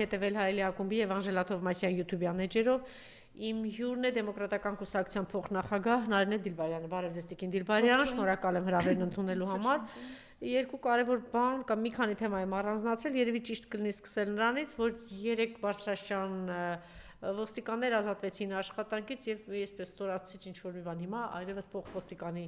Հետևել Հայելի ակումբի եւ Անժելա Թովմասյան YouTube-յան էջերով իմ հյուրն է դեմոկրատական կուսակցության փոխնախագահ Նարինե Դիլբարյանը։ Բարև ձեզ Տիկին Դիլբարյան, շնորհակալ եմ հրավերն ընդունելու համար։ Երկու կարևոր բան կամ մի քանի թեմա եմ առանձնացրել, երևի ճիշտ կլինի սկսել նրանից, որ 3 բարձրաստիճան ոստիկաններ ազատվեցին աշխատանքից եւ այսպես ստորացուցիչ ինչ որ մի բան հիմա այլևս փոխոստիկանի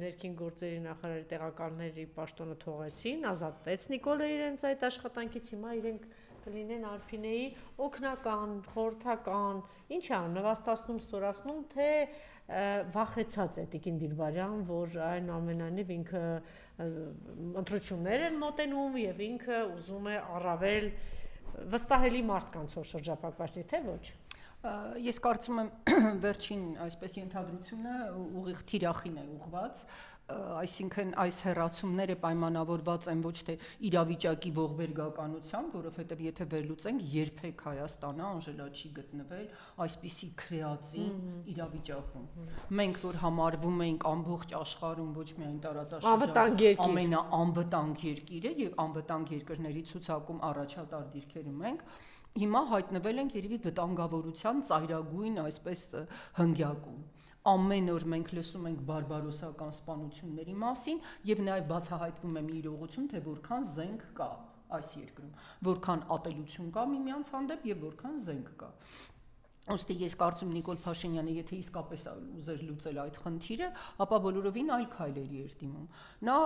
ներքին գործերի նախարարի տեղակալների պաշտոնը թողեցին, ազատվեց Նիկոլը իրենց այդ աշխատանքից, հիմա իրենք կլինեն Արփինեի օգնական, խորհրդական, ինչ անում, նվաստացնում, ստորացնում, թե վախեցած է Տիկին Դիլբարյան, որ այնուամենայնիվ ինքը ընտրություններ են մոտենում եւ ինքը ուզում է առավել վստահելի մարդկանցով շրջափակվածի, թե ոչ։ Ես կարծում եմ վերջին այսպես ենթադրությունը ուղիղ թիրախին է ուղված, այսինքն այս հեռացումները պայմանավորված են ոչ թե իրավիճակի ողբերգականությամբ, որովհետև եթե վերլուծենք, երբեք Հայաստանը Անժելա չի գտնվել այսպիսի քրեածին իրավիճակում։ Մենք որ համարվում ենք ամբողջ աշխարհում ոչ միայն տարածաշրջանում ամենաանվտանգ երկիրը եւ անվտանգ երկրների ցուցակում առաջատար դիրքերում ենք, հիմա հայտնվել ենք երևի վտանգավորության ծայրագույն այսպես հնգյակում։ Ամեն օր մենք լսում ենք բարբարոսական սպանությունների մասին եւ նաեւ բացահայտվում է մի իրողություն, թե որքան զենք կա այս երկրում, որքան ատելություն կա միմյանց հանդեպ եւ որքան զենք կա։ Ոստի ես կարծում Նիկոլ Փաշինյանը եթե իսկապես ուզեր լուծել այդ խնդիրը, ապա բոլորովին այլ քայլերի էր դիմում։ Նա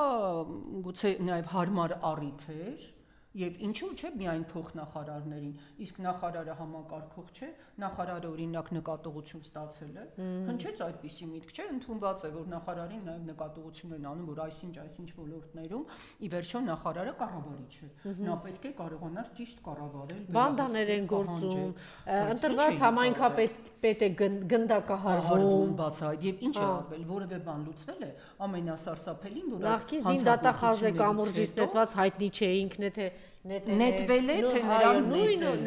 գուցե նաեւ հարմար առիթ էր Եվ ինչու՞ չէ միայն փոխնախարարներին, իսկ նախարարը համակարգող չէ, նախարարը օրինակ նկատողություն ստացել է, հնչեց այդպիսի միտք, չէ, ընդունված է, որ նախարարին նաև նկատողություն են անում, որ այսինչ ոլորտներում ի վերջո նախարարը կառավարիչ է, նա պետք է կարողանար ճիշտ կառավարել, բանդաներ են գործում, ընտրված համայնքապետ է գնդակահարվում, բացահայտ, եւ ինչ է արվել, որևէ բան լուծվել է, ամենասարսափելին, որ նախկին զինդատախազ է կամուրջից նետված հայտնի չէ ինքն է թե նետվել է թե նրան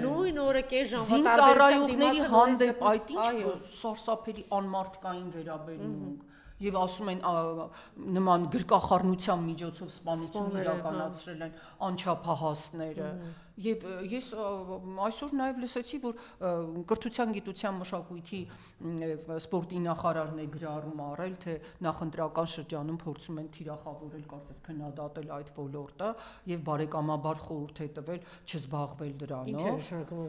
նույն օրը կես ժամվա զինծառայողների հանդեպ այդ ինչ սարսափելի անմարդկային վերաբերմունք եւ ասում են նման գրկախառնության միջոցով սպանություն իրականացրել են անչափահասները եւ ես այսօր նաեւ լսեցի որ կրթության գիտության մշակույթի սպորտի նախարարն է գրառում արել թե նախընտրական շրջանում փորձում են թիրախավորել կարծես քննադատել այդ ոլորտը եւ բարեկամաբար խորհուրդ է տվել չզբաղվել դրանով ինչ է նշանակում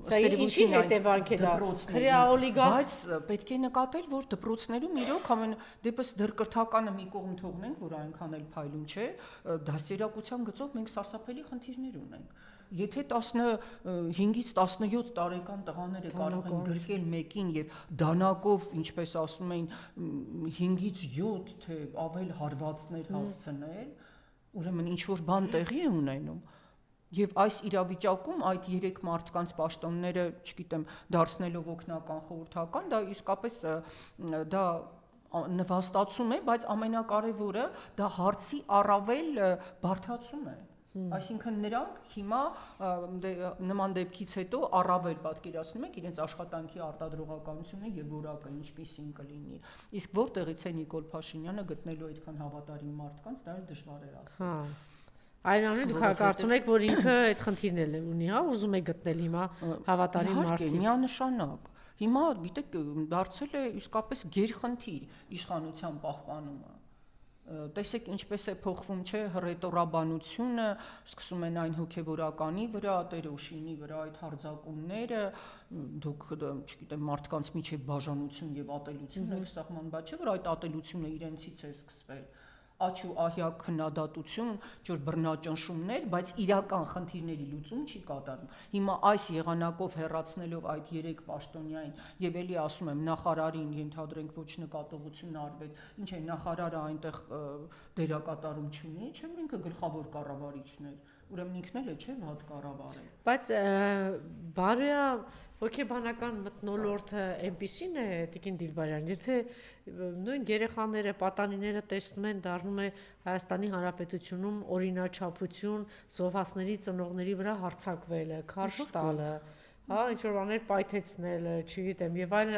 սա ինչի հետևանք է դա քրեաօլիգարխ բայց պետք է նկատել որ դպրոցներում իրոք ամեն դեպս դեռ կրթականը մի կողմ թողնենք որ այնքան էլ փայլուն չէ դասերակցության գծով մենք սարսափելի խնդիրներ ունենք Եթե 15-ից 17 տարեկան տղաները կարող են գրկել մեկին եւ դանակով, ինչպես ասում էին, 5-ից 7 թե ավել հարվածներ հասցնել, ուրեմն ինչ որ բան տեղի է ունենում։ Եվ այս իրավիճակում այդ 3 մարդկանց պաշտոնները, չգիտեմ, դարձնելով օգնական խորհրդական, դա իսկապես դա նվաստացում է, բայց ամենակարևորը դա հարցի առավել բարդացում է։ Այսինքն նրանք հիմա նման դեպքից հետո առավել պատկերացնում եք իրենց աշխատանքի արտադրողականությունը եւ որակը ինչպիսին կլինի։ Իսկ որտեղից է Նիկոլ Փաշինյանը գտնելու այդքան հավատարիմ մարդկանց, դա էլ դժվար է ասել։ Այնուամենայնիվ դուք կարծում եք, որ ինքը այդ խնդիրն էլ ունի, հա, ուզում է գտնել հիմա հավատարիմ մարդիկ։ Միանշանակ։ Հիմա գիտեք դարձել է իսկապես գերխնդիր իշխանության պահպանումը։ Տեսեք ինչպես է փոխվում չէ հռետորաբանությունը, սկսում են այն հոգևորականի վրա, տերոշինի վրա այդ հարձակումները, դուք չգիտեմ մարդկանց միջև բաժանություն եւ ատելություն եք սահմանված, չէ՞ որ այդ ատելությունը իրենցից է սկսվել։ Աչ ու ահյակ քննադատություն, ճոր բռնաճնշումներ, բայց իրական խնդիրների լուծում չի կատարվում։ Հիմա այս եղանակով հեռացնելով այդ 3 պաշտոնյային եւ էլի ասում եմ նախարարին ենթադրենք ոչ նկատողություն արվեց, ինչ է նախարարը այնտեղ դերակատարում չունի, չէ՞ որ ինքը գլխավոր կառավարիչն էր։ Ուրեմն ինքն էլ է չէ վատ կառավարել։ Բայց բարոյա հոգեբանական մթնոլորտը այնպիսին է Տիկին Դիլբարյան, եթե նույն երեխաները, պատանիները տեսնում են դառնում է Հայաստանի Հանրապետությունում օրինաչափություն զոհվածների ծնողների վրա հարձակվելը, քարշ տալը, հա, ինչ որ բաներ պայթեցնելը, չգիտեմ, եւ այլ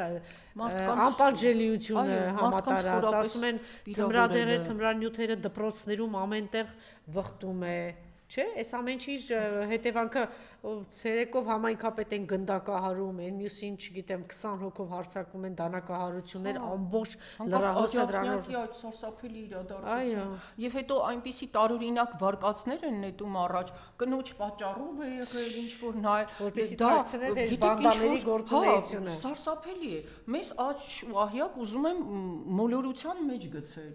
անպատժելիությունը համատարած, ասում են թմրադեղեր, թմրանյութերը դպրոցներում ամենտեղ վխտում է Չէ, այս ամեն ինչի հետևանքը ցերեկով համայնքապետ են գնդակահարում, այն մյուսին, չգիտեմ, 20 հոգով հարձակվում են դանակահարություններ, ամբողջ լրահոսը դրանով այդ սարսափելի իրադարձություն։ Եվ հետո այնպիսի տարօրինակ վարկածներ են նետում առաջ, կնոջ պատճառով է եղել, ինչ որ նայ, որպեսզի դարձնեն այդ բանդաների գործունեությունը։ Սարսափելի է։ Մեզ աճ ու ահյակ ուզում եմ մոլորության մեջ գցել։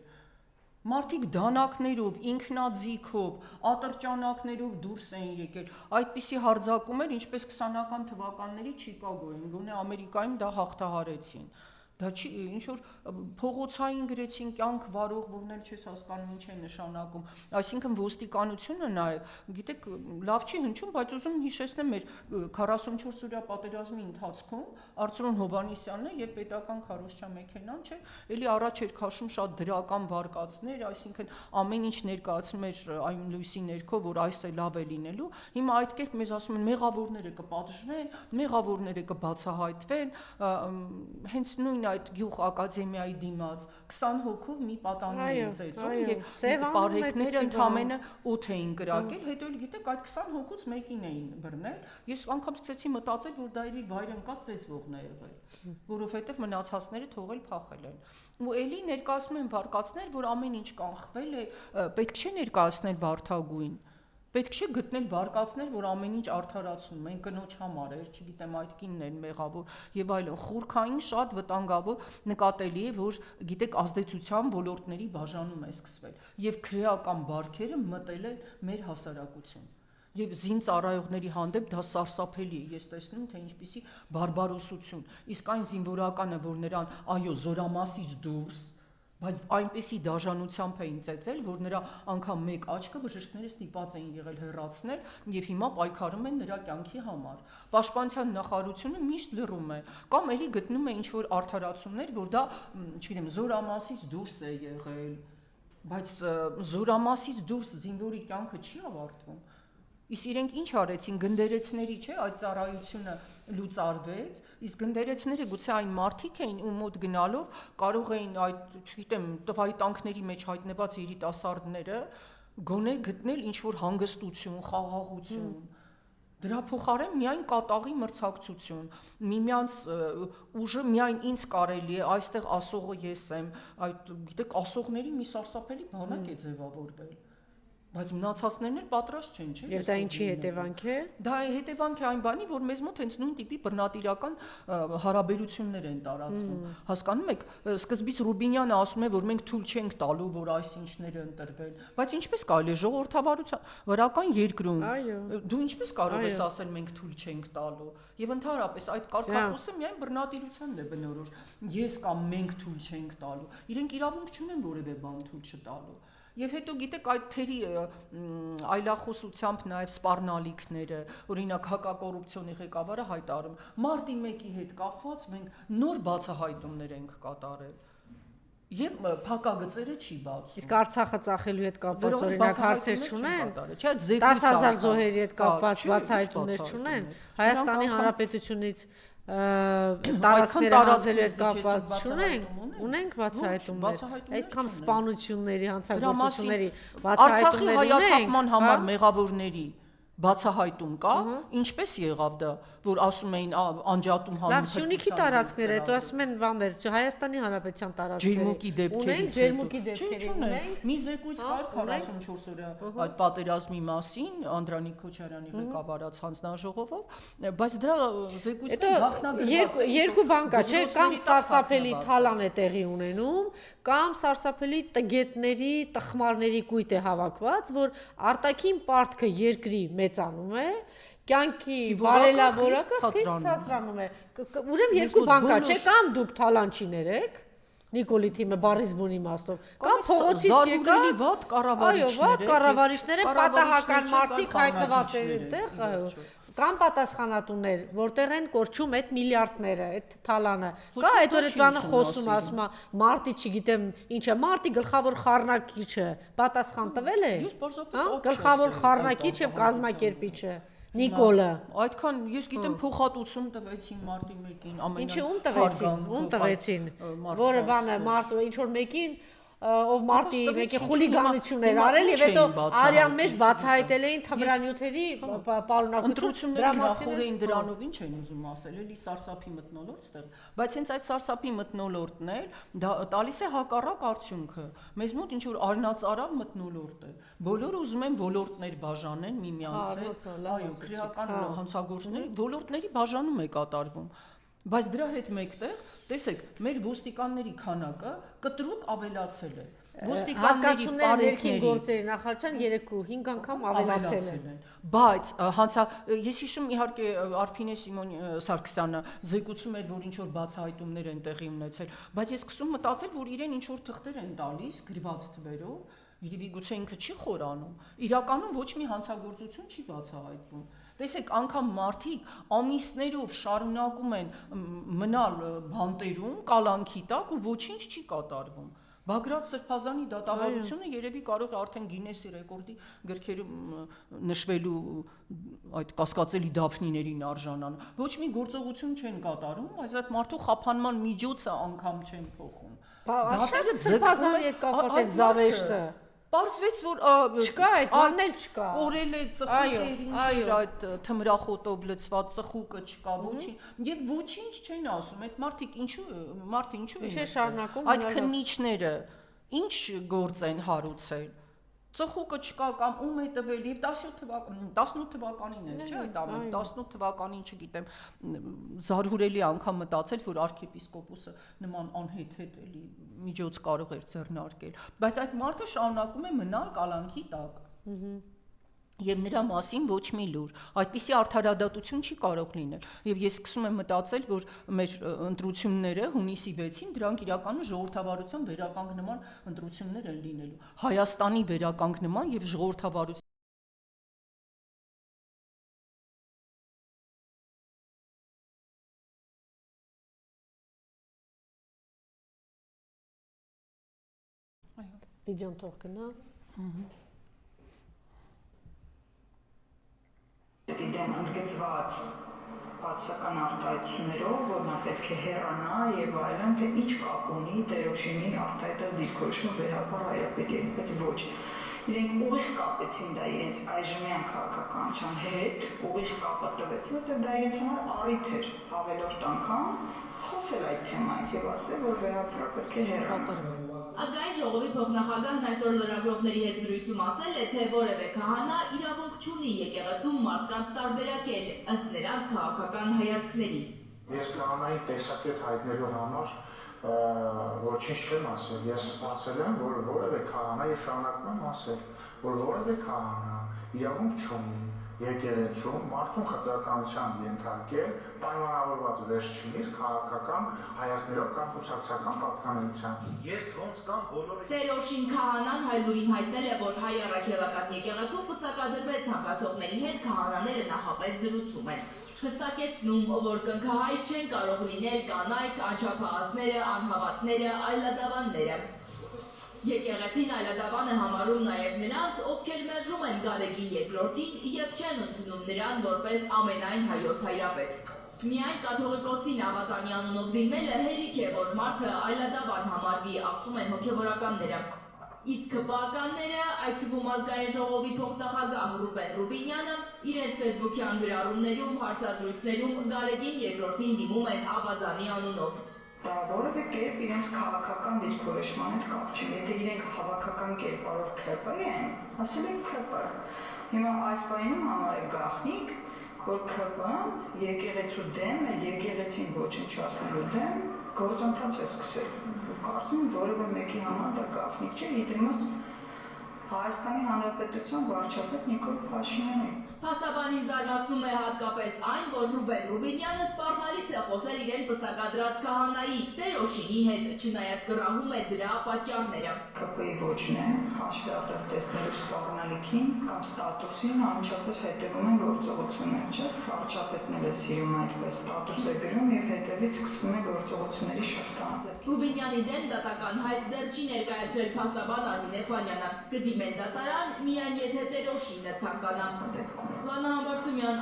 Մարդիկ դանակներով, ինքնաձիգով, ատրճանակներով դուրս էին եկել։ Այդպիսի հարձակումներ, ինչպես 20-ական թվականների Չիկագոյին, գոնե Ամերիկայում դա հաղթահարեցին։ Դա չի ինչ որ փողոցային գրեցին կյանք վարող, որն էլ չես հասկանում ինչ է նշանակում։ Այսինքն ոստիկանությունը նաև, գիտեք, լավ չի հնչում, բայց ուզում հիշեցնեմ մեր 44-օրյա պատերազմի ընթացքում Արծրուն Հովհաննիսյանն եւ պետական քարոզչա մեքենան, չէ, էլի առաջ էր քաշում շատ դրական վարկածներ, այսինքն ամեն ինչ ներկայացնում էր այն լույսի ներքո, որ այս է լավ է լինելու։ Հիմա այդ կերպ մեզ ասում են մեղավորները կպատժվեն, մեղավորները կբացահայտվեն, հենց նույն այդ գյուղ ակադեմիայի դիմաց 20 հոգով մի պատանի են ծեծում եւ բարեկները ընդամենը 8 էին կրակել, հետո էլ գիտեք այդ 20 հոգուց մեկին էին բռնել։ Ես անգամ սկսեցի մտածել, որ դա իրի վայր ընկած ծեծվողն է եղել, որովհետեւ մնացածները թողել փախել են։ Ու էլի ներկայացնում են վարկածներ, որ ամեն ինչ կանխվել է, պետք չէ ներկայացնել վարդագույն։ Պետք չէ գտնել վարկածներ, որ ամեն ինչ արդարացնում, մենք կնոջ համար էր, չգիտեմ, այդ կինն են մեղավոր եւ այլն։ Խորքային շատ վտանգավոր նկատելի է, որ գիտեք ազդեցության ոլորտների բաժանում է սկսվել եւ քրեական բարքերը մտել են մեր հասարակություն։ Եվ զինծառայողների հանդեպ դա սարսափելի է, ես տեսնում թե ինչպիսի բարբարոսություն։ Իսկ այն զինվորականը, որ նրան այո զորամասից դուրս բայց այնպեսի դաժանությամբ էին ծեծել, որ նրա անգամ մեկ աչքը բժիշկները ստիպված էին եղել հեռացնել եւ հիմա պայքարում են նրա կյանքի համար։ Պաշտպանության նախարարությունը միշտ լռում է կամ էլի գտնում է ինչ-որ արդարացումներ, որ դա, չգիտեմ, զորամասից դուրս է եղել, բայց զորամասից դուրս զինվորի կյանքը չի ավարտվում։ Իսկ իրենք ինչ արեցին, գնդերեցների, չէ, այդ ծառայությունը լուծարվեց, իսկ գնդերեցները գուցե այն մարդիկ էին, ու մոտ գնալով կարող էին այդ, չգիտեմ, տվայի տանկների մեջ հայտնված երիտասարդները գոնե գտնել ինչ-որ հանգստություն, խաղաղություն։ Դրա փոխարեն միայն կատաղի մրցակցություն, միմյանց ուժը միայն ինձ կարելի է, այստեղ ասողը ես եմ, այդ գիտեք, ասողների մի սարսափելի բանակ է ձևավորվել։ Բայց մնացածներն էլ պատրաստ չեն, չէ՞։ Եվ դա ինչի հետևանք է։ Դա հետևանք է այն բանի, որ մեզ մոտ հենց նույն տիպի բռնատիրական հարաբերություններ են տարածվում։ Հասկանում եք, սկզբից Ռուբինյանը ասում է, որ մենք թույլ չենք տալու, որ այս ինչները ընտրվեն, բայց ինչպես կարելի է ժողովրդավարության երկրում։ Դու ինչպես կարող ես ասել մենք թույլ չենք տալու։ Եվ ընդհանրապես այդ կարգախոսը միայն բռնատիրությանն է բնորոշ։ Ես կամ մենք թույլ չենք տալու։ Իրենք իրավունք չունեն որևէ բան թույլ չտալու։ Եվ հետո գիտեք այդ թերի այլախոսությամբ նաև սպառնալիքները, օրինակ հակակոռուպցիոնի ղեկավարը հայտարարում, մարտի 1-ի հետ կապված մենք նոր բացահայտումներ ենք կատարել։ Եվ փակագծերը չի բացում։ Իսկ Արցախը ծախելու հետ կապված օրինակ հարցեր չունեն։ Չէ, 10,000 զոհերի հետ կապված բացահայտումներ չունեն։ Հայաստանի Հանրապետությունից տարածքներ ազատելու հետ կապված ունենք բացահայտումներ, այսքան սպանությունների, հանցագործությունների բացահայտումներ ունենք։ Արցախի հայաթափման համար մեղավորների բացահայտում կա, ինչպես եղավ դա, որ ասում էին անջատում հանուն։ Լավ, Սյունիքի տարածքները, հետո ասում են բաներ, Հայաստանի Հանրապետության տարածքները։ Ջերմուկի դեպքերի ունենք։ Մի զեկույց կար 44 օրյա այդ պատերազմի մասին Անդրանիկ Քոչարյանի ղեկավարած հանձնաժողովով, բայց դրա զեկույցը գաղտնագրված է։ Երկու բան կա, չէ՞, կամ սարսափելի թալան է տեղի ունենում, կամ սարսափելի տգետների, տխմարների կույտ է հավաքված, որ արտաքին պարտքը երկրի մեծանում է, կյանքի բարելավորակը խիստ ցածրանում է։ Ուրեմն երկու բան կա, չէ՞, կամ դուք թալանչիներ եք, Նիկոլի թիմը բարիզբուն իմաստով, կամ փողոցից եկած վատ կառավարիչներ, այո, վատ կառավարիչներ են, պատահական մարդիկ հայտնված են այդտեղ, այո, կամ պատասխանատուներ, որտեղ են կորչում այդ միլիարդները, այդ թալանը։ Կա այդ որ այդ բանը խոսում, ասում է, մարտի, չգիտեմ, ինչ է, մարտի գլխավոր խառնակիչը պատասխան տվել է։ Գլխավոր խառնակիչ եւ կազմակերպիչը Նիկոլը։ Այդքան ես գիտեմ փոխհատուցում տվեցին մարտի 1-ին ամենա։ Ինչի ում տվեցին, որը բանը մարտը ինչ որ մեկին ով մարտի մեկի խուլիգանություններ արել եւ հետո արյան մեջ բացահայտել էին թմրանյութերի պարունակություն դրա մասին էին դրանով ինչ են ուզում ասել, էլի սարսափի մթնոլորտ ստեղ, բայց հենց այդ սարսափի մթնոլորտն էլ տալիս է հակառակ արդյունքը։ Մեզ մոտ ինչ որ արնածարավ մթնոլորտ է։ Բոլորը ուզում են ոլորտներ բաժանեն միմյանց հետ, այո, քրեական հանցագործներ ոլորտների բաժանում է կատարվում։ Բայց դրա հետ մեկտեղ, տեսեք, մեր ոստիկանների քանակը կտրուկ ավելացել է։ Ոստիկանների ներքին գործերի նախարարության 3.5 անգամ ավելացել են։ Բայց ես հիշում իհարկե Արփինե Սարգսյանը զեկուցում էր, որ ինչ որ բացահայտումներ են տեղի ունեցել, բայց ես սկսում մտածել, որ իրեն ինչ որ թղթեր են տալիս գրված թվերով, իրի գուցե ինքը չի խորանում։ Իրականում ոչ մի հանցագործություն չի բացահայտվում։ Տեսեք, անգամ մարդիկ ամիսներով շարունակում են մնալ բանտերում, կալանքի տակ ու ոչինչ չի կատարվում։ Բագրատ Սրբազանի դատավարությունը երևի կարող է արդեն Գինեսի ռեկորդի գրքերում նշվելու այդ կասկածելի դափնիներին արժանան։ Ոչ մի գործողություն չեն կատարում, բայց այդ մարդու խափանման միջոցը անգամ չեն փոխում։ Դատերը Սրբազանի հետ կապված այդ զավեշտը Պարզվեց, որ չկա, այդ բանն էլ չկա։ Կորել է ծխուկերին, այդ թմրախոտով լցված ծխուկը չկա, ոչինչ։ Եվ ոչինչ չեն ասում, այդ մարդիկ ինչու են շարունակում այդ քննիչները ինչ գործ են հարուցել։ Ծխուկը չկա կամ ում է տվել եւ 18 թվականին էր, չէ՞, այդ ամենը 18 թվականին, չգիտեմ, զարհուրելի անգամ մտածել, որ arczepiskopos-ը նման անհետ էլի միջոց կարող էր ձեռնարկել, բայց այդ մարդը շարունակում է մնալ կալանքի տակ։ Եվ նրա մասին ոչ մի լուր, այդպիսի արդարադատություն չի կարող լինել։ Եվ ես սկսում եմ մտածել, որ մեր ընտրությունները հունիսի 6-ին դրանք իրականում ժողովրդավարության վերականգնման ընտրություններ են լինելու։ Հայաստանի վերականգնման եւ ժողովրդավարության Վիդեոն թող գնա։ Դեմ ընդգծված բացական արտահայտություններով, որ նա պետք է հեռանա եւ այլն, թե ինչ կապ ունի Տերոշինի արտահայտած դիրքորոշումը վերաբար հայրապետի, բայց ոչ։ Իրենք ուղիղ կապեցին դա իրենց այժմյան քաղաքականության հետ, ուղիղ կապը տվեցին, որտեղ դա իրենց համար առիթ էր ավելորդ անգամ խոսել այդ թեմայից եւ ասել, որ վերաբար պետք է հեռանա։ Ազգային ժողովի փոխնախագահն այսօր լրագրողների հետ զրույցում ասել է, թե որևէ քահանա իրավունք չունի եկեղեցում մարդկանց տարբերակել, ըստ նրանց քաղաքական հայացքների։ Ես քահանայի տեսակետ հայտնելու համար ոչինչ չեմ ասել, ես ասել եմ, որ որևէ քահանա եւ շարունակում եմ ասել, որ որևէ քահանա իրավունք չունի եկեղեցում մարդուն խտրականության ենթարկել պայմանավորված վերջինիս քաղաքական հայացքներով կամ կուսակցական պատկանելությամբ։ Ես ոնց կամ բոլորը Տերոշին քահանան հայլուրին հայտնել է, որ հայ առաքելական եկեղեցում պսակադրվել ցանկացողների հետ քահանաները նախապես զրուցում են։ Հստակեցնում, որ կնքահայր չեն կարող լինել կանայք, անչափահասները, անհավատները, այլադավանները։ Եկեղեցին այլադավան է համարում նաև նրանց, ովքեր մերժում են Գարեգին II-ին եւ չեն ընդունում նրան որպես ամենայն հայոց հայրապետ։ Միայն կաթողիկոսին Ավազանի անունով դիմելը հերիք է, որ մարդը այլադավան համարվի, ասում են հոգևորականները։ Իսկ ԿՊԱ-ականները, այդ թվում ազգային ժողովի փոխնախագահ Ռուբեն Ռուբինյանը, իրենց ֆեյսբուքյան գրառումներում, հարցազրույցներում Գարեգին II-ին դիմում են Ավազանի անունով։ Դա որևէ կերպ իրենց քաղաքական դիրքորոշման հետ կապ չունի։ Եթե իրենք հավաքական կերպարով ՔՊ են, ասել են ՔՊ։ Հիմա այս բանում համար է գաղտնիք, որ ՔՊ-ն եկեղեցու դեմ է, եկեղեցին ոչնչացնելու դեմ գործընթաց է սկսել։ Կարծում եմ, որևէ մեկի համար դա գաղտնիք չէ, իդեմս Հայաստանի Հանրապետության վարչապետ Նիկոլ Փաշինյանն է։ Փաստաբանին զարմացնում է հատկապես այն, որ Ռուբեն Ռուբինյանը սպառնալից է խոսել իրեն պսակադրած քահանայի Տերոշինի հետ, չնայած կռահում է դրա պատճառները։ ԿՊ-ի ոչն է, հաշվի առնելով տեսնելու սպառնալիքին կամ ստատուսին, անմիջապես հետևում են գործողություններ, չէ՞։ Վարչապետները սիրում այդպես ստատուս է գրում եւ հետևից սկսվում է գործողությունների շղթան։ Ռուբինյանի դեմ դատական հայտ դեռ չի ներկայացրել փաստաբան Արմինե Խանյանը։ Կդիմեն դատարան միայն եթե Տերոշինը ցանկանա։ Լանա Համբարձումյան։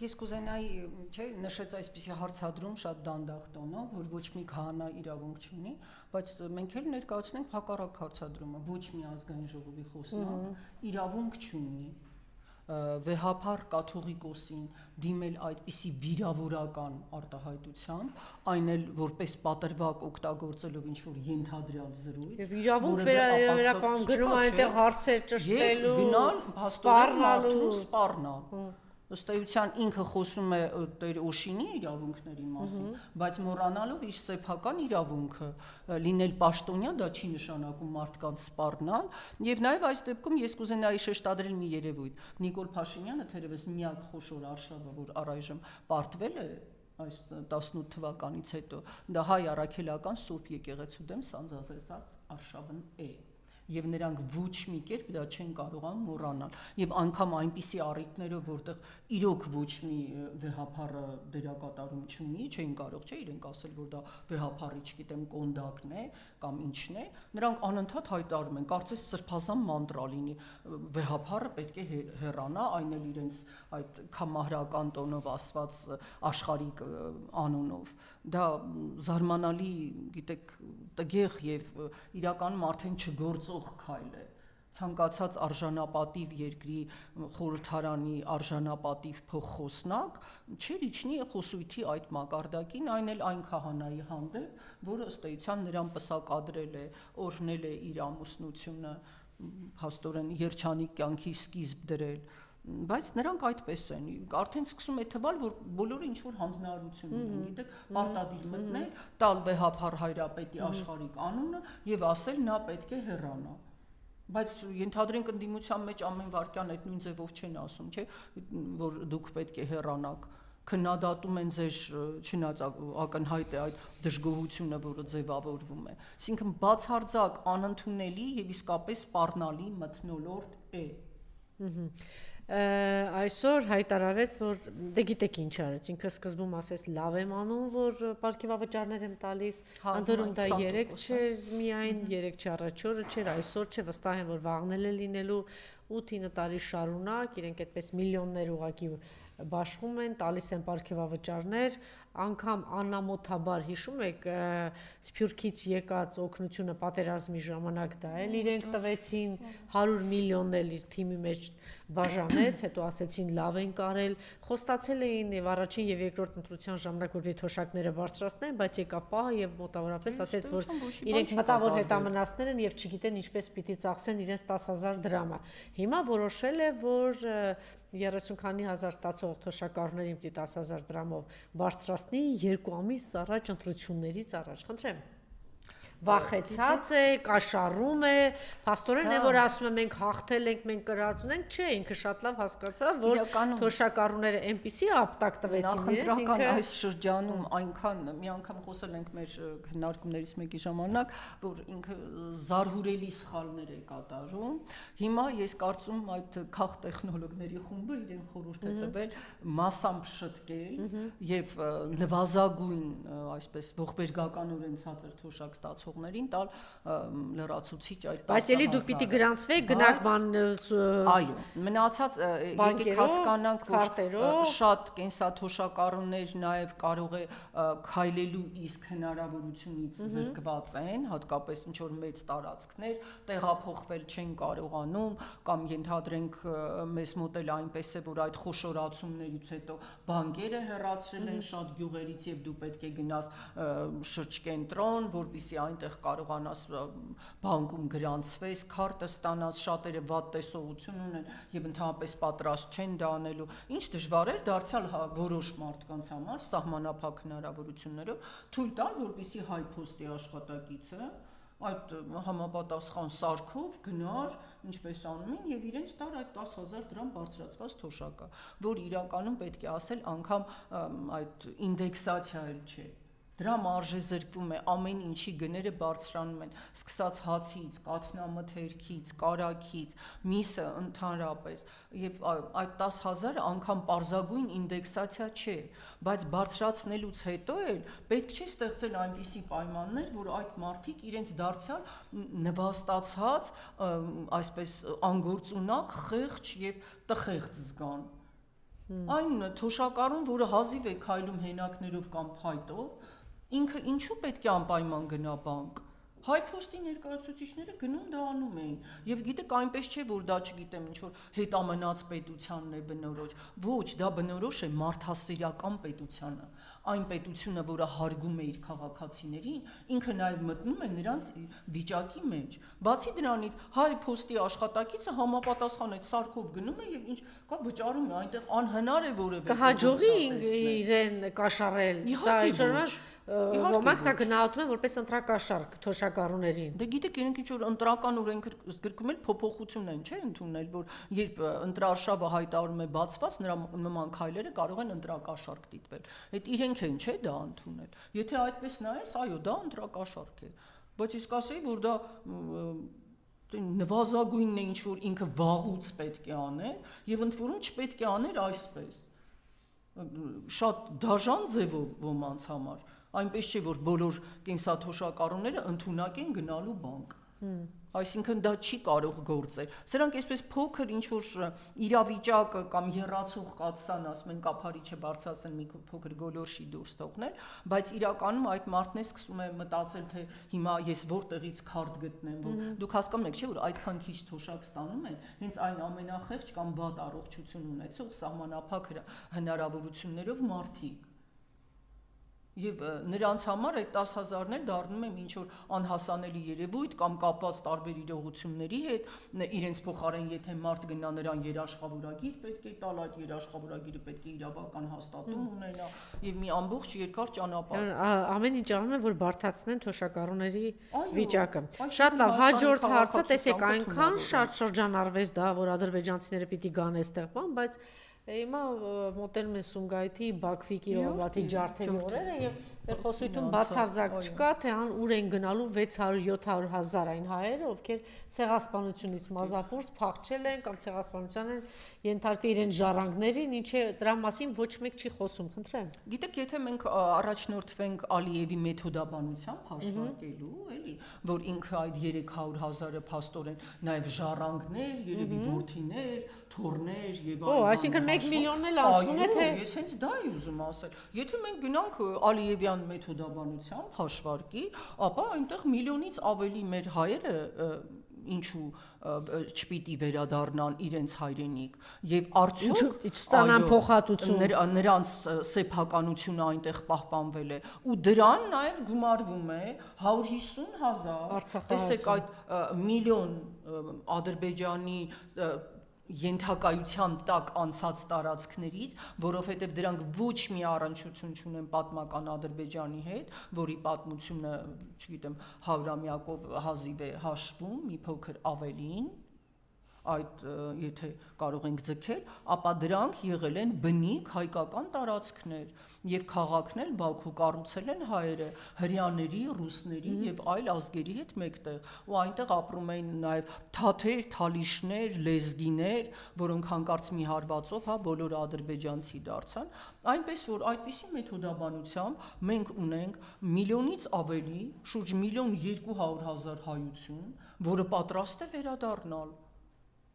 Ես կուզենայի, չէ, նշեց այսպիսի հարցադրում շատ դանդաղ տոնով, որ ոչ մի քահանա իրավունք չունի, բայց մենք էլ ներկայացնենք հակառակ հարցադրումը, ոչ մի ազգային ժողովի խոսնակ իրավունք չունի վեհափառ կաթողիկոսին դիմել այդպիսի վիրավորական արտահայտությամբ, այն էլ որպես պատրվակ օգտագործելով ինչ-որ ենթադրյալ զրույց։ Եվ իրավունք վերապահում գնում այնտեղ հարցեր ճշտելու, գնալ, սպառնալու, սպառնալ։ Ըստ էության ինքը խոսում է Տեր Օշինի իրավունքների մասին, բայց մոռանալով իր սեփական իրավունքը լինել պաշտոնյա, դա չի նշանակում մարդկանց սպառնալ, եւ նաեւ այս դեպքում ես կուզենայի շեշտադրել մի երևույթ։ Նիկոլ Փաշինյանը թերևս միակ խոշոր արշավը, որ առայժմ պարտվել է այս 18 թվականից հետո, դա հայ առաքելական Սուրբ եկեղեցու դեմ սանձազերծած արշավն է։ Եվ նրանք ոչ մի կերպ դա չեն կարողանում մոռանալ եւ անգամ այնպիսի առիթներով որտեղ իրոք ոչ մի վեհափառը դերակատարում չունի, չեն կարող չէ իրենք ասել որ դա վեհափառի, չգիտեմ, կոնդակն է կամ ինչն է, նրանք անընդհատ հայտարարում են, կարծես սրբազան մանտրա լինի, վեհափառը պետք է հեռանա, այն էլ իրենց այդ քամահրական տոնով ասված աշխարհիկ անունով։ Դա զարմանալի, գիտեք, տգեղ եւ իրականում արդեն չգործող քայլ է։ Ցանկացած արժանապատիվ երկրի խորհրդարանի արժանապատիվ փոխխոսնակ չէր իջնի խոսույթի այդ մակարդակին, այն էլ այն քահանայի հանդեպ, որը ըստ էության նրան պսակադրել է, օրհնել է իր ամուսնությունը, փաստորեն երջանիկ կյանքի սկիզբ դրել, բայց նրանք այդպես են, արդեն սկսում է թվալ, որ բոլորը ինչ-որ հանձնարարություն ունեն, գիտեք, պարտադիր մտնել, տալ վեհափառ հայրապետի աշխարհիկ անունը եւ ասել նա պետք է հեռանա։ Բայց ենթադրենք ընդդիմության մեջ ամեն վարքյան այդ նույն ձևով չեն ասում, չէ, որ դուք պետք է հեռանաք, քննադատում են ձեր չնայած ակնհայտ է այդ դժգոհությունը, որը ձևավորվում է։ Այսինքն բացարձակ անընդունելի եւ իսկապես սպառնալի մթնոլորտ է։ Այսօր հայտարարեց, որ դե գիտեք ինչ արեց, ինքը սկզբում ասեց լավ եմ անում, որ պարգևավճարներ եմ տալիս, ընդորում դա 3 չէր, միայն 3 չէ, առաջորդը չէր, այսօր չէ, վստահ եմ, որ վաղնել է լինելու 8-9 տարի շարունակ, իրենք այդպես միլիոններ ուղակի բաշխում են, տալիս են պարգևավճարներ, անգամ անամոթաբար հիշում եք Սփյուռքից եկած օգնությունը պատերազմի ժամանակ դա էլ իրենք տվեցին 100 միլիոնն էլ իր թիմի մեջ բաժանեց, հետո ասեցին լավ են կարել, խոստացել էին եւ առաջին եւ երկրորդ ընտրության ժամանակ որ թոշակները բարձրացնեն, բայց եկավ պահը եւ մոտավորապես ասեց որ իրենք մտավոր հետամնացներ են եւ չգիտեն ինչպես պիտի ծախսեն իրենց 10,000 դրամը։ Հիմա որոշել է որ 30 քանի հազար ստացող թոշակառուներին պիտի 10,000 դրամով բարձրացնի 2 ամիս առաջ ընտրություններից առաջ։ Խնդրեմ։ Վախեցած է, կաշառում է, փաստորեն է որ ասում են մենք հաղթել ենք, մենք կրած ունենք, չէ, ինքը շատ լավ հասկացավ, որ թոշակառուները այնպիսի ապտակ տվեցին իրենց, ինքը այս շրջանում այնքան մի անգամ խոսել ենք մեր քննարկումներից մեկի ժամանակ, որ ինքը զարհուրելի սխալներ է կատարում։ Հիմա ես կարծում այդ քաղ տեխնոլոգների խումբը իրեն խորհուրդ է տվել մասամբ շտկել եւ նվազագույն, այսպես ողբերգականորեն ցածր թոշակ ստացողներին տալ լրացուցիչ այդ 10,000։ Բայց էլի դուք պիտի գրանցվեք, գնաք բան այո, մնացած եկեք հասկանանք, որ շատ կենսաթոշակառուներ նաև կարող է քայլելու իսկ հնարավորությունից զրկված են, հատկապես ինչ որ մեծ տարածքներ, տեղափոխվել չեն կարողանում, կամ ենթադրենք մեզ մոտ էլ այնպես է, որ այդ խոշորացումներից հետո բանկերը հեռացրել են շատ գյուղերից եւ դու պետք է գնաս շրջկենտրոն, որպեսզի այնտեղ կարողանաս բանկում գրանցվես, քարտը ստանաս, շատերը վատ տեսողություն ունեն եւ ընդհանրապես պատրաստ չեն դա անելու։ Ինչ դժվար էր դարձյալ որոշ մարդկանց համար սահմանափակ հնարավորություններով թույլ տալ, որպեսզի հայ փոստի աշխատակիցը այդ համապատասխան սարքով գնար, ինչպես անում են, եւ իրենց տար այդ 10,000 դրամ բարձրացված թոշակը, որ իրականում պետք է ասել անգամ այդ ինդեքսացիա էլ չէ։ Դրա մարժը զրկվում է, ամեն ինչի գները բարձրանում են, սկսած հացից, կաթնամթերքից, կարագից, միսը ընդհանրապես, եւ այդ 10,000-ը անգամ պարզագույն ինդեքսացիա չէ, բայց բարձրացնելուց հետո էլ պետք չէ ստեղծել այնպիսի պայմաններ, որ այդ մարդիկ իրենց դարձյալ նվաստացած, այսպես անգործունակ, խեղճ եւ տխեղծ զգան։ Այն թոշակառուն, որը հազիվ է քայլում հենակներով կամ փայտով, ինքը ինչու պետք է անպայման գնա բանկ։ Հայ փոստի ներկայացուցիչները գնում դա անում էին, եւ գիտեք այնպես չէ, որ դա չգիտեմ ինչ որ հետամնաց պետությանն է բնորոշ, ոչ, դա բնորոշ է մարդասիրական պետությանը, այն պետությունը, որը հարգում է իր քաղաքացիներին, ինքը նաեւ մտնում է նրանց վիճակի մեջ։ Բացի դրանից, հայ փոստի աշխատակիցը համապատասխան այդ սարքով գնում է եւ ինչ կա վճարում է, այնտեղ անհնար է որևէ կհաջողի իրեն կաշառել, սա ինչ ոմանք սա գնահատում են որպես ընտրակաշառք թոշակառուներին։ Դե գիտեք, իրենք ինչ որ ընտրական օրենքերգրքում էլ փոփոխություն են, չէ՞, ընդունել, որ երբ ընտրարշավը հայտարարում է բացված, նրա նման քայլերը կարող են ընտրակաշառք դիտվել։ Այդ իրենք են, չէ՞, դա ընդունել։ Եթե այդպես նայես, այո, դա ընտրակաշառք է։ Բայց իսկ ասեի, որ դա նվազագույնն է ինչ որ ինքը վաղուց պետք է անել, եւ ընդ որում չպետք է անել այսպես։ Շատ դաժան ձևով ոմանց համար այնպես չէ որ բոլոր կենսաթոշակառուները ընդունակ են գնալու բանկ։ Այսինքն դա չի կարող գործել։ Սրանք այսպես փոքր ինչ որ իրավիճակը կամ եռացող կացան, ասում են կափարիչը բարձրացնել մի փոքր գոլորշի դուրս թողնել, բայց իրականում այդ մարդն է սկսում է մտածել թե հիմա ես որտեղից քարտ գտնեմ, որ դուք հասկանում եք, չէ՞ որ այդքան քիչ թոշակ ստանում են, հենց այն ամենախեղճ կամ վատ առողջություն ունեցող սահմանափակ հնարավորություններով մարդիկ։ Եվ նրանց համար այդ 10,000-ն էլ դառնում են ինչ որ անհասանելի երևույթ կամ կապված տարբեր իրողությունների հետ, իրենց փոխարեն եթե մարդ գնա նրան երաշխավորագիր պետք է տալ, այդ երաշխավորագիրը պետք է իրավական հաստատում ունենա եւ մի ամբողջ երկար ճանապարհ։ Ամեն ինչ անում են, որ բարդացնեն թոշակառուների վիճակը։ Շատ լավ, հաջորդ հարցը, տեսեք, այնքան շատ շրջանառվեց դա, որ ադրբեջանցիները պիտի գան այստեղ բան, բայց հիմա մոտենում են Սումգայիթի, Բաքվի, Կիրովատի ջարդերի օրերը եւ մեր խոսույթում բացարձակ չկա, թե ուր են գնալու 600-700 հազար այն հայերը, ովքեր ցեղասպանությունից մազապուրս փախչել են կամ ցեղասպանության են ենթարկել իրենց ժառանգներին, ինչը դրա մասին ոչ մեկ չի խոսում, խնդրեմ։ Գիտեք, եթե մենք առաջնորդվենք Ալիևի մեթոդաբանությամբ հաշվարկելու, էլի, որ ինքը այդ 300,000-ը փաստորեն նաեւ ժառանգներ, երևի որդիներ, թոռներ եւ այլն։ Այսինքն 1 միլիոնն էլ անցնում է թե։ Ես հենց դա եմ ուզում ասել։ Եթե մենք գնանք Ալիևյան մեթոդաբանությամբ հաշվարկի, ապա այնտեղ միլիոնից ավելի մեր հայերը ինչու չպիտի վերադառնան իրենց հայրենիք եւ արդյոք ստանան փոխհատուցում նրանց սեփականությունը այնտեղ պահպանվել է ու դրան նաեւ գումարվում է 150,000 տեսեք այդ միլիոն ադրբեջանի ենթակայության տակ անցած տարածքներից, որովհետև դրանք ոչ մի առնչություն չունեն պատմական Ադրբեջանի հետ, որի պատմությունը, չգիտեմ, 100-ամյակով հազիվ է հաշվում, մի փոքր ավելին, այդ եթե կարող ենք ձգել, ապա դրանք եղել են բնիկ հայկական տարածքներ եւ քաղաքներ Բաքու կառուցել են հայերը հрьяաների, ռուսների եւ այլ ազգերի հետ մեկտեղ ու այնտեղ ապրում էին նաեւ թաթեր, թալիշներ, լեզգիներ, որոնք հանկարծ մի հարվածով բոլոր ադրբեջանցի դարձան, այնպես որ այդպիսի մեթոդաբանությամբ մենք ունենք միլիոնից ավելի, շուրջ 1,200,000 հայություն, որը պատրաստ է վերադառնալ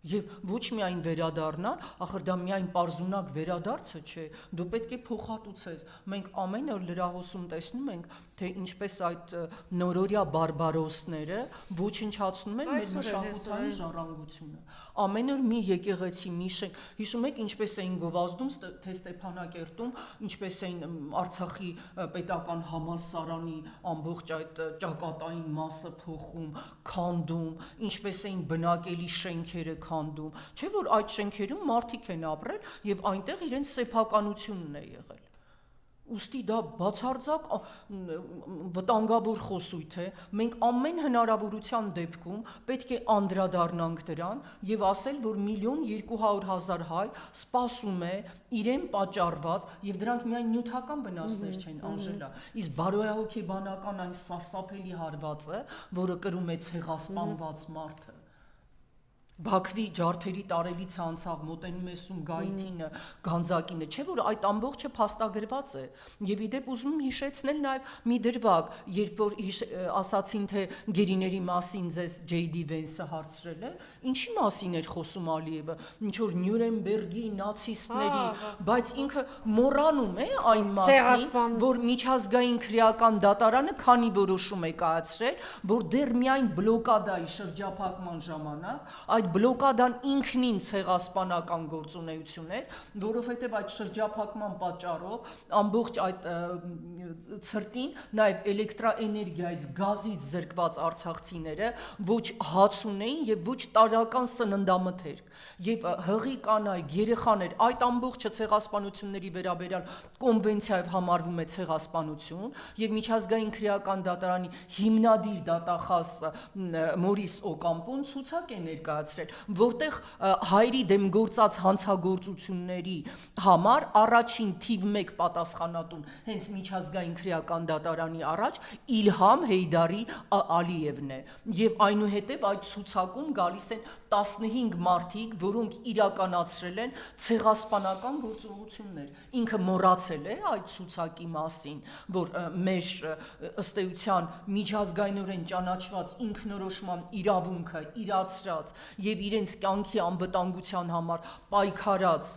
Եվ ոչ միայն վերադառնալ, ախր դա միայն պարզունակ վերադարձը չէ, դու պետք է փոխհատուցես։ Մենք ամեն օր լրահոսում տեսնում ենք, թե ինչպես այդ նորորյա բարբարոսները ոչնչացնում են մեր մշակութային ժառանգությունը։ Ամեն օր մի եկեղեցի, մի շենք, հիշում եք ինչպես էին գովազդում թե Ստեփանակերտում, ինչպես էին Արցախի պետական համալսարանի ամբողջ այդ ճակատային մասը փոխում, քանդում, ինչպես էին բնակելի շենքերը քանդում, չէ՞ որ այդ շենքերում մարդիկ են ապրել եւ այնտեղ իրենց սեփականությունն է եղել։ Ուստի դա բացարձակ վտանգավոր խոսույթ է, մենք ամեն հնարավորության դեպքում պետք է անդրադառնանք դրան եւ ասել, որ 1,200,000 հայ սպասում է իրեն պատճառված եւ դրանք միայն նյութական վնասներ չեն, Անժելա, իսկ բարոյահոգեբանական այն սարսափելի հարվածը, որը կրում է ցեղասպանված մարդը Բաքվի ջարդերի տարելից անցավ, մոտենում է Սումգայիթինը, Գանձակինը, չէ՞ որ այդ ամբողջը փաստագրված է։ Եվ իդեպ ուզում եմ հիշեցնել նաև մի դրվագ, երբ որ ասացին թե գերիների մասին ձեզ J.D. Vance-ը հարցրել է, ինչի մասին էր խոսում Ալիևը, ինչ որ Նյուրնբերգի նացիստների, բայց ինքը մոռանում է այն մասին, որ միջազգային քրեական դատարանը քանի որոշում է կայացրել, որ դեռ միայն բլոկադայի շրջափակման ժամանակ այդ բլոկադան ինքնին ցեղասպանական գործունեություն էր, որովհետև այդ շրջափակման պատճառով ամբողջ այդ ցրտին նաև էլեկտրաէներգիայից, գազից զրկված արցախցիները ոչ հաց ունեին եւ ոչ տարական սննդամթերք եւ հղի կանայք, երեխաներ, այդ ամբողջը ցեղասպանությունների վերաբերյալ կոնվենցիայով համարվում է ցեղասպանություն եւ միջազգային քրեական դատարանի հիմնադիր դատախազ Մորիս Օկամպոն ցուցակ է ներկայացրել, որտեղ հայերի դեմ գործած հանցագործությունների համար առաջին թիվ 1 պատասխանատուն հենց միջազգային քրեական դատարանի առաջ Իլհամ Հեյդարի Ալիևն է եւ այնուհետեւ այդ ցուցակում գալիս են 15 մարդիկ, որոնք իրականացրել են ցեղասպանական գործողություններ։ Ինքը մոռացել է այդ ցուցակի մասին, որ մեր ըստ էության միջազգայինորեն ճանաչված ինքնորոշման իրավունքը իրացրած եւ իրենց կյանքի անվտանգության համար պայքարած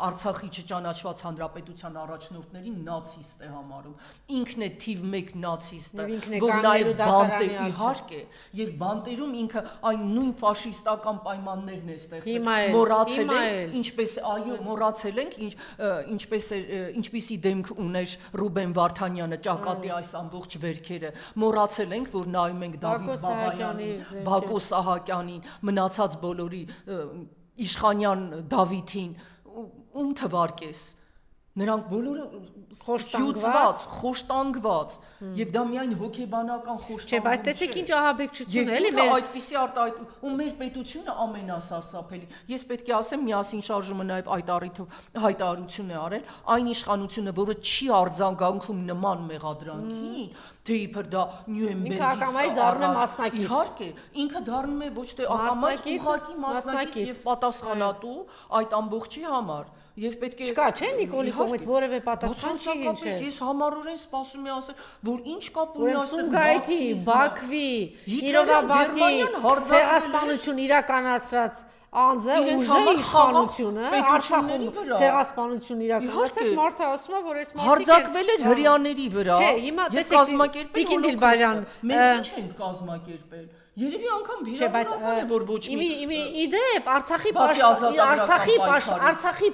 Արցախի չճանաչված հանրապետության առաջնորդներին նացիստ է համարում։ Ինքն է թիվ 1 նացիստը, որ նաև բանտե իհարկե, եւ բանտերում ինքը այն նույն ֆաշիստական պայմաններն է ստեղծել։ Մոռացել ենք, ինչպես այո, մոռացել ենք, ինչպիսի դեմք ուներ Ռուբեն Վարդանյանը ճակատի այս ամբողջ վերքերը։ Մոռացել ենք, որ նայում ենք Դավիթ Բաբայանին, Բակո Սահակյանին, մնացած բոլորի Իշխանյան Դավիթին, ում թվարկես, նրանք բոլորը խոշտանգված եւ դա միայն հոգեբանական խոշտանգում չէ, բայց տեսեք ինչ ահաբեկչություն է, էլի մեր այդպիսի արտահայտ ու մեր պետությունը ամենասարսափելի։ Ես պետք է ասեմ, միասին շարժումը նաեւ այդ առիթով հայտարարություն է արել, այն իշխանությունը, որը չի արձագանքում նման մեղադրանքին, թե իբր դա Նյուրնբերգից դառնում է մասնակից։ Իհարկե, ինքը դառնում է ոչ թե ակամայից, ուղղակի մասնակից եւ պատասխանատու այդ ամբողջի համար։ Եվ պետք է չկա, չէ՞ Նիկոլի կողմից որևէ պատասխան չի ինչ է։ Ես համառորեն սպասում եմ ասել, որ ինչ կապ ունի այստեղ Սումգայիթի, Բաքվի, Կիրովաբադի ցեղասպանություն իրականացրած անձը ուժի իշխանությունը Արցախում ցեղասպանություն իրականացած մարդը ասում է, որ այս մարդիկ հարձակվել էր հрьяաների վրա։ Չէ, հիմա տեսեք Տիկին Դիլբարյան, մենք ինչ ենք կազմակերպել։ Երևի անգամ վիրավորական է, որ ոչ մի իդեպ Արցախի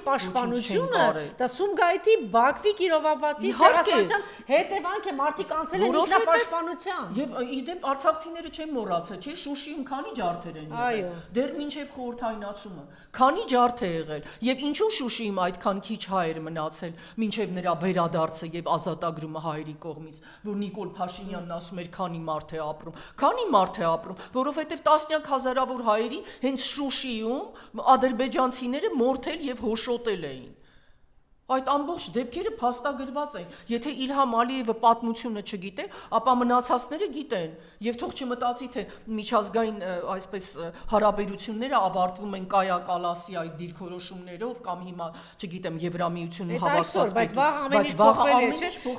պաշտպանությունը դա Սումգայիթի, Բաքվի, Կիրովաբադի ցեղասպանության հետևանք է, մարդիկ անցել են ինքնապաշտպանության։ Եվ իդեպ արցախցիները չեն մոռացել, չէ՞, Շուշիում քանի ջարդեր են եղել։ Դեռ մինչև խորհրդայնացումը քանի ջարդ է եղել, եւ ինչու Շուշիում այդքան քիչ հայեր մնացել, մինչև նրա վերադարձը եւ ազատագրումը հայերի կողմից, որ Նիկոլ Փաշինյանն ասում էր քանի մարդ է ապրում, քանի մարդ է ապրում, որովհետև տասնյակ հազարավոր հայերի հենց Շուշիում ադրբեջանցիները մորթել եւ հոշոտել էին։ Այդ ամբողջ դեպքերը փաստագրված են։ Եթե Իլհամ Ալիևը պատմությունը չգիտե, ապա մնացածները գիտեն։ Եվ թող չմտածի, թե միջազգային այսպես հարաբերությունները ավարտվում են Կայա Կալասի այդ դիրքորոշումներով կամ հիմա, չգիտեմ, Եվրամիությունում հավաքված, բայց վաղ ամեն ինչ փոխվել է։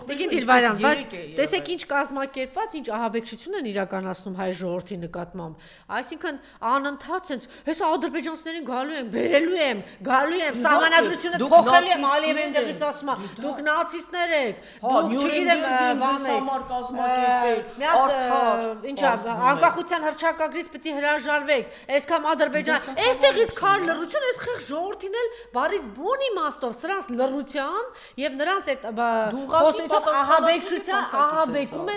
Տիկին Դիլբարյան, բայց տեսեք ինչ կազմակերպված, ինչ ահաբեկչություն են իրականացնում հայ ժողովրդի նկատմամբ։ Այսինքն անընդհատ sense, հեսա ադրբեջանցիներին գալու եմ, սահմանադրությունը փոխել եմ Ալիև այնտեղից ասում է, դուք նացիստներ եք, դուք չգիտեմ ինչ անկախության հռչակագրից պետք է հրաժարվեք, այսքան Ադրբեջան, այստեղից քար լռություն, այս խեղ ժողովրդին էլ բարիս բուն իմաստով սրանց լռության եւ նրանց այդ խոսեցող ահաբեկչության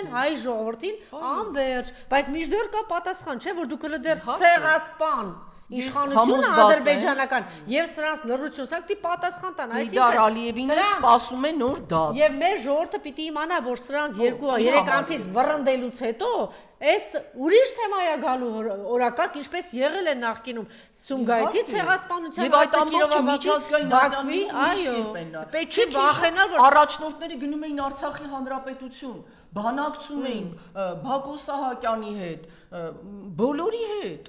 են հայ ժողովրդին անverջ, բայց միշտեր կա պատասխան, չէ՞ որ դուք հələ դեռ ցեղասպան իշխանությունը ադրբեջանական եւ սրանց լռություն, սա պիտի պատասխան տան, այսինքն Ալիևին սպասում է նոր դատ։ Եվ մեր ժողովուրդը պիտի իմանա, որ սրանց 2-3 ամսից վռնդելուց հետո այս ուրիշ թեմա է գալու օրակարգ, ինչպես եղել է նախկինում Սումգայիթի ցեղասպանության Բաքվի, այո, պետք չի վախենալ, որ առաջնորդները գնում էին Արցախի հանրապետություն, բանակցում էին Բակո Սահակյանի հետ, բոլորի հետ։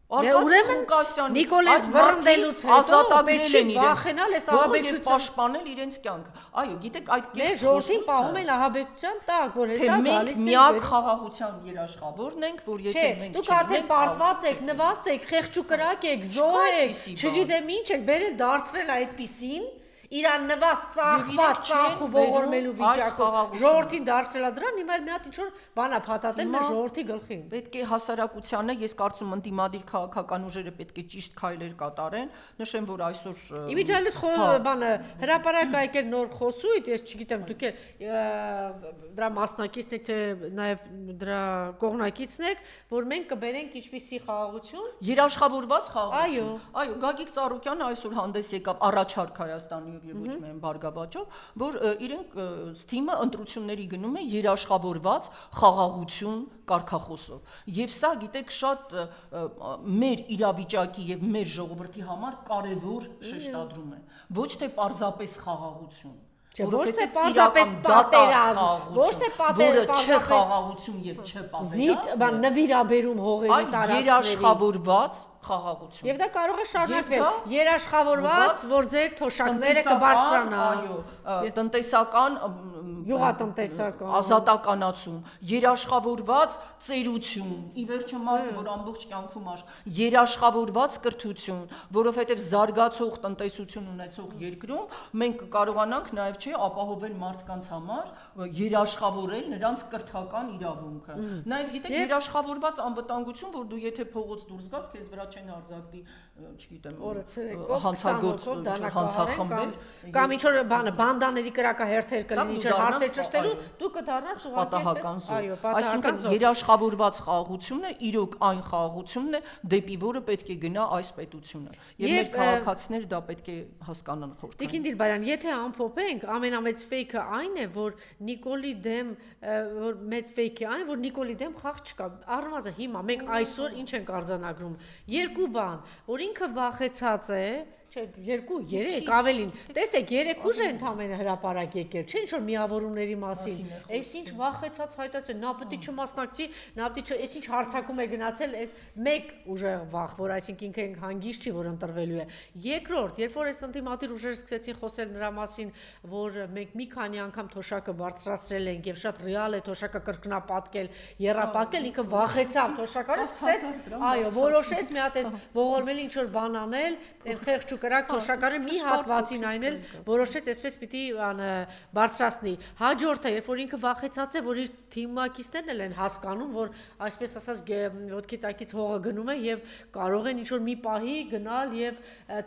Արկադի Ղուկասյանի Նիկոլես վռնդելուց հետո պետք չի վախենալ այս ահաբեկչության պաշտպանել իրենց կյանքը։ Այո, գիտեք, այդ Մեր ժողովրդին պահում են ահաբեկչության տակ, որ հեսա գալիս են։ Միակ խաղաղության երաշխավորն ենք, որ եթե մենք դուք արդեն պարտված եք, նվաստ եք, խեղճ ու կրակ եք, զոհ եք, չգիտեմ ինչ եք, բերել դարձրել այդպիսին Իրան նվաստ ծախված ծախ ու ողորմելու վիճակով ժողովրդին դարձրելա դրան հիմա մի հատ ինչ-որ բանա փաթաթել մեր ժողովրդի գլխին պետք է հասարակությանը ես կարծում ընդդիմադիր քաղաքական ուժերը պետք է ճիշտ քայլեր կատարեն նշեմ որ այսօր Իմիջիայլոց բանը հրապարակ եկել նոր խոսույթ ես չգիտեմ դուք դրա մասնակիցն եք թե նաև դրա կողմնակիցն եք որ մենք կբերենք ինչպիսի խաղաղություն երաշխավորված խաղաղություն այո Գագիկ Ծառուկյանը այսօր հանդես եկավ առաջարկ Հայաստանի եւ ոչ միայն բարգավաճով, որ իրենք թիմը ընտրությունների գնում է երաշխավորված խաղաղություն կարգախոսով։ Եվ սա գիտեք շատ մեր իրավիճակի եւ մեր ժողովրդի համար կարեւոր շեշտադրում է։ Ոչ թե պարզապես խաղաղություն, ոչ թե պարզապես պատերազմ, ոչ թե պատերազմ, խաղաղություն եւ չպատերազմ, նվիրաբերում հողերի տարածքների, երաշխավորված խաղաղություն։ Եվ դա կարող է շարունակվել երաշխավորված, որ ձեր թոշակները կբարձրանան, այո, տնտեսական յուղատնտեսական ազատականացում, երաշխավորված ծերություն, ի վերջո մարդը, որ ամբողջ կյանքում երաշխավորված կրթություն, որովհետև զարգացող տնտեսություն ունեցող երկրում մենք կկարողանանք նաև չէ ապահովել մարդկանց համար երաշխավորել նրանց կրթական իրավունքը։ Նաև գիտեք երաշխավորված անվտանգություն, որ դու եթե փողոց դուրս գաս, քեզ վրա չեն արձակվի, չգիտեմ, օրը ցերեկով հանցագործներ կամ ինչ որ բանը բանդաների կրակահերթեր կլինի, ինչ հարցեր ճշտելու, դու կդառնաս պատահական զոհ։ Այսինքն երաշխավորված խաղաղությունն է, իրոք այն խաղաղությունն է, դեպի որը պետք է գնա այս պետությունը։ Եվ մեր քաղաքացիները դա պետք է հասկանան խորքան։ Տիկին Դիլբարյան, եթե ամփոփենք, ամենամեծ ֆեյքը այն է, որ Նիկոլի դեմ, որ մեծ ֆեյքը այն, որ Նիկոլի դեմ խաղ չկա։ Առնվազն հիմա մենք այսօր ինչ ենք արձանագրում։ Երկու բան, որ ինքը վախեցած է, չէ, 2-3 ավելին։ Տեսեք, 3 ուժ է ընդամենը հրապարակ եկել, չէ՞ ինչ որ միավորումների մասին։ Այս ինչ վախեցած հայտարարել, նա պետք է չմասնակցի, նա պետք է այս ինչ հարցակում է գնացել, այս մեկ ուժեղ վախ, որ այսինքն ինքը հանգիստ չի, որ ընտրվելու է։ Երկրորդ, երբ որ այս ընդդիմադիր ուժերը սկսեցին խոսել նրա մասին, որ մենք մի քանի անգամ թոշակը բարձրացրել ենք եւ շատ ռեալ է թոշակը կրկնապատկել, եռապատկել, ինքը վախեցավ թոշակարը սկսեց, այո, որոշեց մի հատ այդ ողորմելի ինչ որ բան անել, այն խեղճ կրակ թոշակարը մի հատվածին այն էլ որոշեց այսպես պիտի բարձրացնի։ Հաջորդը, երբ որ ինքը վախեցած է, որ իր թիմակիցներն էլ են հասկանում, որ այսպես ասած ոտքի տակից հողը գնում է եւ կարող են ինչ-որ մի պահի գնալ եւ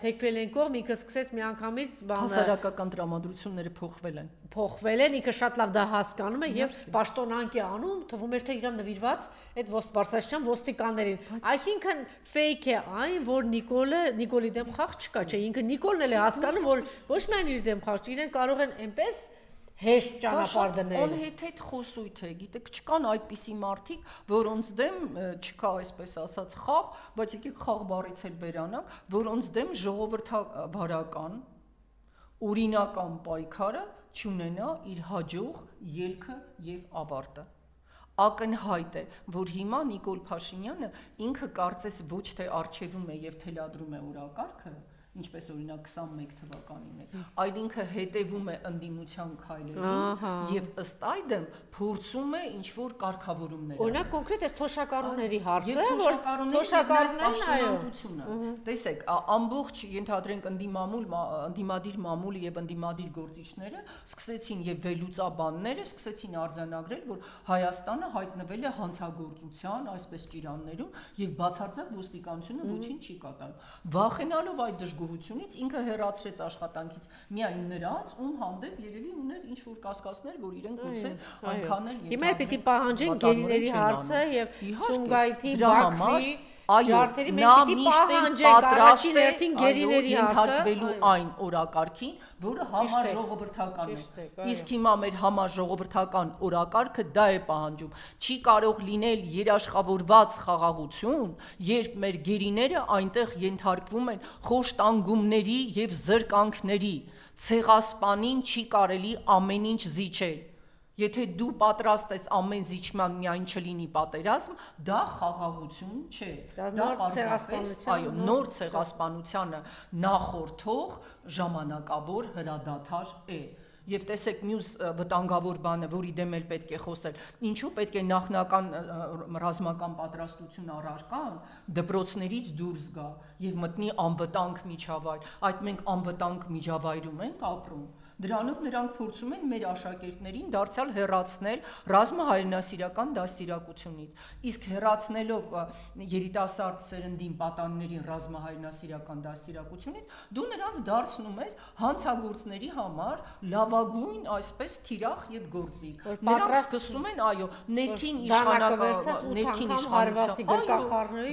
թեքվել են կողմ, ինքը սկսեց միանգամից հասարակական տրամադրությունները փոխվել են, ինքը շատ լավ դա հասկանում է եւ պաշտոնանկ է անում, թվում էր թե իրան նվիրված այդ բարձրաստիճան ոստիկաններին։ Այսինքն ֆեյք է այն, որ Նիկոլի դեմ խաղ չկա, չէ, ինքը Նիկոլն էլ է հասկանում, որ ոչ միայն իր դեմ խաղ, իրեն կարող են այնպես հեշտ ճանապարհ դնել։ Անհեթեթ խոսույթ է, գիտեք, չկան այդպիսի մարդիկ, որոնց դեմ չկա այսպես ասած խաղ, բայց եկեք խաղ բառից էլ բերանանք, որոնց դեմ ժողովրդավարական օրինական պայքարը չունենա իր հաջող ելքը եւ ավարտը։ Ակնհայտ է, որ հիմա Նիկոլ Փաշինյանը ինքը կարծես ոչ թե արժևում է եւ թելադրում է օրակարգը, ինչպես օրինակ 21 թվականին է, այլ ինքը հետևում է ընդդիմության քայլերին եւ ըստ այդմ փորձում է ինչ որ կարգավորումներ։ Օրինակ կոնկրետ այս թոշակառուների հարցը, որ թոշակառուներն այո, տեսեք, ամբողջ ենթադրենք ընդդիմադիր մամուլը եւ ընդդիմադիր գործիչները սկսեցին եւ վերլուծաբանները սկսեցին արձանագրել, որ Հայաստանը հայտնվել է հանցագործության այսպես ճիրաններում եւ բացարձակ ոստիկանությունը ոչինչ չի կատարում։ Վախենալով այդ դժգոհությունից ինքը հեռացրեց աշխատանքից միայն նրանց, ում հանդեպ երևի ուներ ինչ որ կասկածներ, որ իրենք գուցե այնքան էլ հիմա պետք է պահանջեն գերիների հարցը եւ Սումգայիթի, Բաքվի ջարդերի մենք պիտի պահանջենք առաջին հերթին գերիների հարցը այն օրակարգին, որը համաժողովրդական է։ Իսկ հիմա մեր համաժողովրդական օրակարգը դա է պահանջում։ Չի կարող լինել երաշխավորված խաղաղություն, երբ մեր գերիները այնտեղ ենթարկվում են խոշտանգումների եւ զրկանքների, ցեղասպանին չի կարելի ամեն ինչ զիջել։ Եթե դու պատրաստ ես ամեն զիջման միայն չլինի պատերազմ, դա խաղաղություն չէ։ Այո, նոր ցեղասպանությանը նախորդող ժամանակավոր հրադադար է։ Եվ տեսեք մյուս վտանգավոր բանը, որի դեմ էլ պետք է խոսել, ինչու պետք է նախնական ռազմական պատրաստություն առարկան դպրոցներից դուրս գա եւ մտնի անվտանգ միջավայր։ Այդ մենք անվտանգ միջավայրում ենք ապրում։ Դրանով նրանք փորձում են մեր աշակերտներին դարձյալ հեռացնել ռազմահայրենասիրական դաստիարակությունից։ Իսկ հեռացնելով երիտասարդ սերնդին պատաններին ռազմահայրենասիրական դաստիարակությունից, դու նրանց դարձնում ես հանցագործների համար լավագույն այսպես թիրախ եւ գործիք։ Նրանք սկսում են, այո, ներքին իշխանական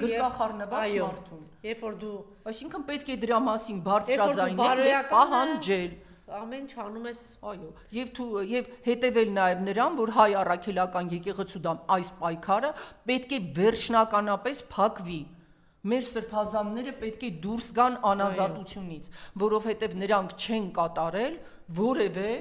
գրկախառնված մարդուն։ Երբ որ դու, այսինքն պետք է դրա մասին բարձրաձայնել եւ պահանջել։ Ամեն չանում ես, այո, եւ հետեւել նաեւ նրան, որ հայ առաքելական եկեղեցու դամ այս պայքարը պետք է վերջնականապես փակվի։ Մեր սրբազանները պետք է դուրս գան անազատությունից, որովհետեւ նրանք չեն կատարել որևէ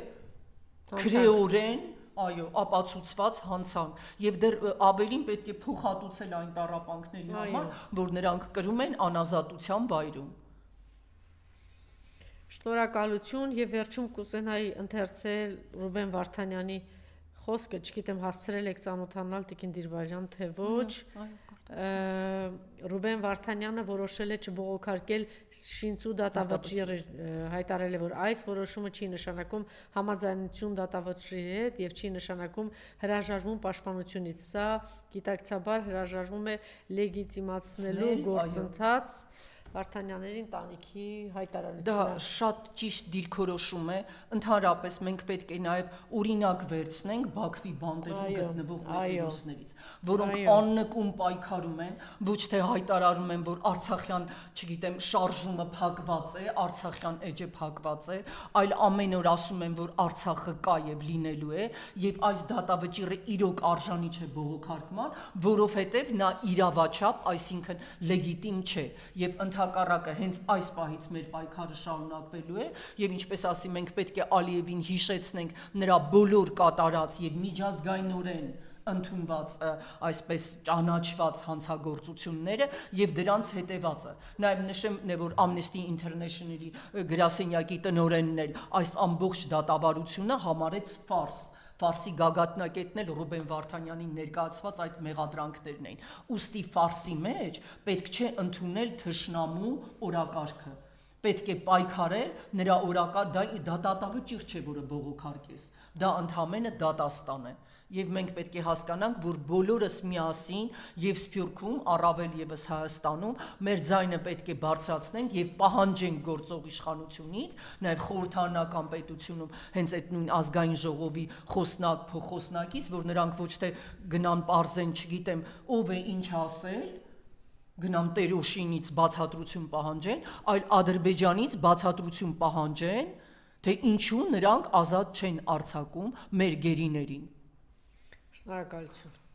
քրեորեն, այո, ապացուցված հանցանք եւ դեռ ավելին պետք է փոխհատուցել այն տառապանքների համար, որ նրանք կրում են անազատության վայրում։ Շնորհակալություն եւ վերջում կուզենայի ընթերցել Ռուբեն Վարդանյանի խոսքը, չգիտեմ հասցրել եք ծանոթանալ Տիկին Դիրբարյան թե ոչ։ Ռուբեն Վարդանյանը որոշել է չբողոքարկել շինծու դատավճիռը, հայտարարել է, որ այս որոշումը չի նշանակում համաձայնություն դատավճիռի հետ եւ չի նշանակում հրաժարվում պաշտպանությունից։ Սա գիտակցաբար հրաժարվում է լեգիտիմացնելու գործընթաց Վարդանյանների ընտանիքի հայտարարությունը։ Դա շատ ճիշտ դիրքորոշում է, ընդհանրապես մենք պետք է նաև օրինակ վերցնենք Բաքվի բանտերում գտնվող մեր հերոսներից, որոնք աննկուն պայքարում են, ոչ թե հայտարարում են, որ Արցախյան, չգիտեմ, շարժումը փակված է, Արցախյան էջը փակված է, այլ ամեն օր ասում են, որ Արցախը կա եւ լինելու է, եւ այս դատավճիռը իրոք արժանի չէ բողոքարկման, որովհետեւ նա իրավաչափ, այսինքն լեգիտիմ չէ, եւ հակառակը հենց այս պահից մեր պայքարը շարունակվելու է եւ ինչպես ասի մենք պետք է Ալիևին հիշեցնենք նրա բոլոր կատարած եւ միջազգայինորեն ընդունված այսպես ճանաչված հանցագործությունները եւ դրանց հետեւածը նաեւ նշեմ որ Amnesty International-ի գրասենյակի տնօրենն էլ այս ամբողջ դատավարությունը համարեց ֆարսի գագաթնակետն էլ Ռուբեն Վարդանյանին ներկայացված այդ մեղադրանքներն էին։ Ուստի ֆարսի մեջ պետք չէ ընդունել թշնամու օրակարգը։ Պետք է պայքարել նրա օրակարգ, դա դատավճիռ չէ, որը բողոքարկես։ Դա ընդհանրապես դատաստան է։ Եվ մենք պետք է հասկանանք, որ բոլորս միասին եւ Սփյուռքում, առավել եւս Հայաստանում, մեր ձայնը պետք է բարձրացնենք եւ պահանջենք գործող իշխանությունից, նաեւ խորհրդարանական պետությունում հենց այդ նույն ազգային ժողովի փոխոսնակից, որ նրանք ոչ թե գնան պարզեն, չգիտեմ, ով է ինչ ասել, գնան Տերոշինից բացատրություն պահանջեն, այլ Ադրբեջանից բացատրություն պահանջեն, թե ինչու նրանք ազատ չեն արձակում մեր գերիներին։ Շնորհակալություն։